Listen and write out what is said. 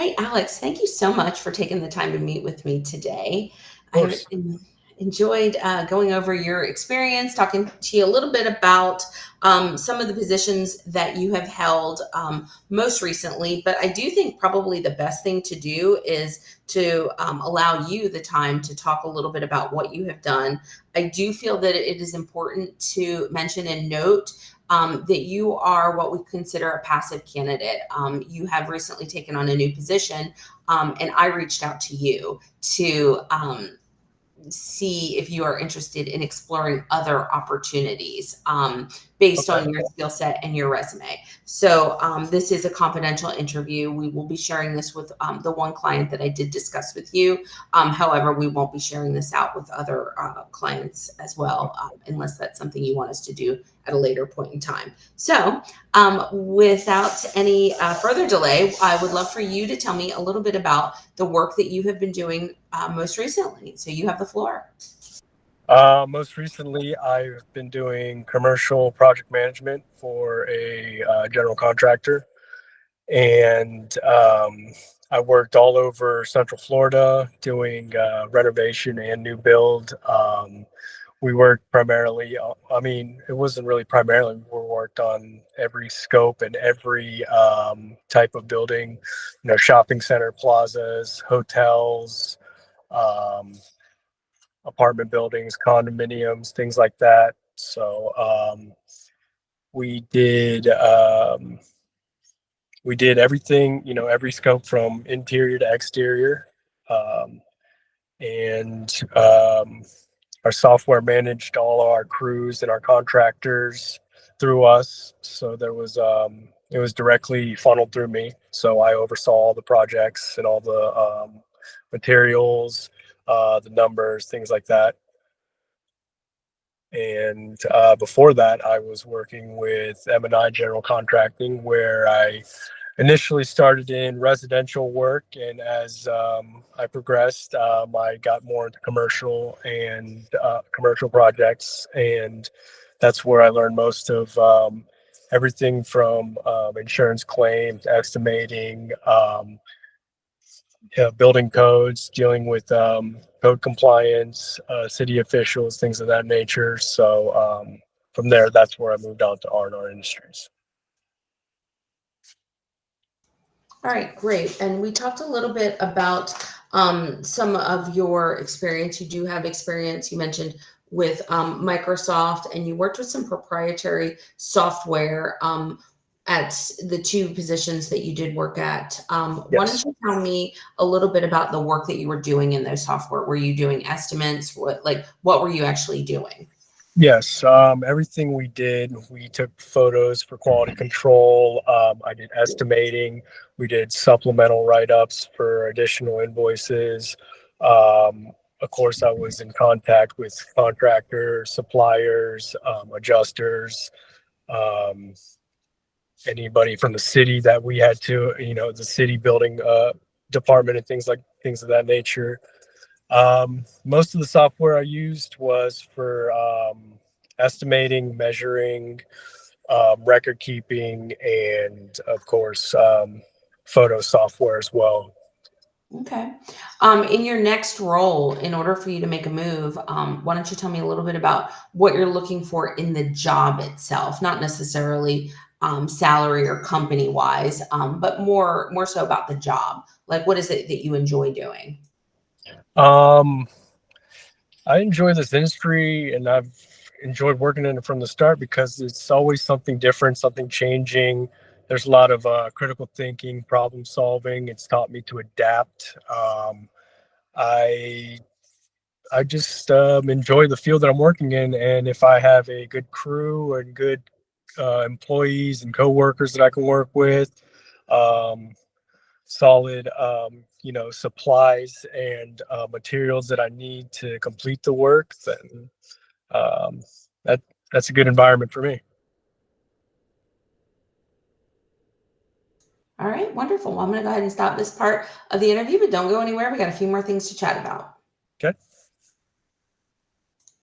right, Alex, thank you so much for taking the time to meet with me today. Of I course. enjoyed going over your experience, talking to you a little bit about some of the positions that you have held most recently. But I do think probably the best thing to do is to allow you the time to talk a little bit about what you have done. I do feel that it is important to mention and note that you are what we consider a passive candidate. You have recently taken on a new position, and I reached out to you to see if you are interested in exploring other opportunities based Okay. on your skill set and your resume. So this is a confidential interview. We will be sharing this with the one client that I did discuss with you. However, we won't be sharing this out with other clients as well, unless that's something you want us to do at a later point in time. So without any further delay, I would love for you to tell me a little bit about the work that you have been doing most recently. So you have the floor. Most recently, I've been doing commercial project management for a general contractor, and I worked all over Central Florida doing renovation and new build. We worked primarily, I mean, it wasn't really primarily, we worked on every scope and every type of building, shopping center, plazas, hotels, um, apartment buildings, condominiums, things like that. So we did um, we did everything, every scope from interior to exterior, um, and our software managed all our crews and our contractors through us. So it was directly funneled through me. So I oversaw all the projects and all the materials, the numbers, things like that. And before that, I was working with M&I General Contracting, where I initially started in residential work, and as I progressed, I got more into commercial and commercial projects, and that's where I learned most of everything from insurance claims, estimating, building codes, dealing with code compliance, city officials, things of that nature. So from there, that's where I moved on to R&R Industries. All right, great. And we talked a little bit about some of your experience. You do have experience, you mentioned, with Microsoft, and you worked with some proprietary software at the two positions that you did work at. Why don't Yes. you tell me a little bit about the work that you were doing in those software? Were you doing estimates? What were you actually doing? Yes, everything we did, we took photos for quality control. I did estimating. We did supplemental write-ups for additional invoices. Of course, I was in contact with contractors, suppliers, adjusters, um, anybody from the city that we had to, the city building department and things of that nature. Most of the software I used was for estimating, measuring, record keeping, and of course, photo software as well. Okay. In your next role, in order for you to make a move, why don't you tell me a little bit about what you're looking for in the job itself, not necessarily salary or company wise, but more so about the job. Like, what is it that you enjoy doing? Um, I enjoy this industry, and I've enjoyed working in it from the start because it's always something different, something changing. There's a lot of critical thinking, problem solving. It's taught me to adapt. I I just enjoy the field that I'm working in, and if I have a good crew and good employees and coworkers that I can work with, um, solid, supplies and materials that I need to complete the work, then um, that that's a good environment for me. All right, wonderful. Well, I'm going to go ahead and stop this part of the interview, but don't go anywhere. We got a few more things to chat about. Okay.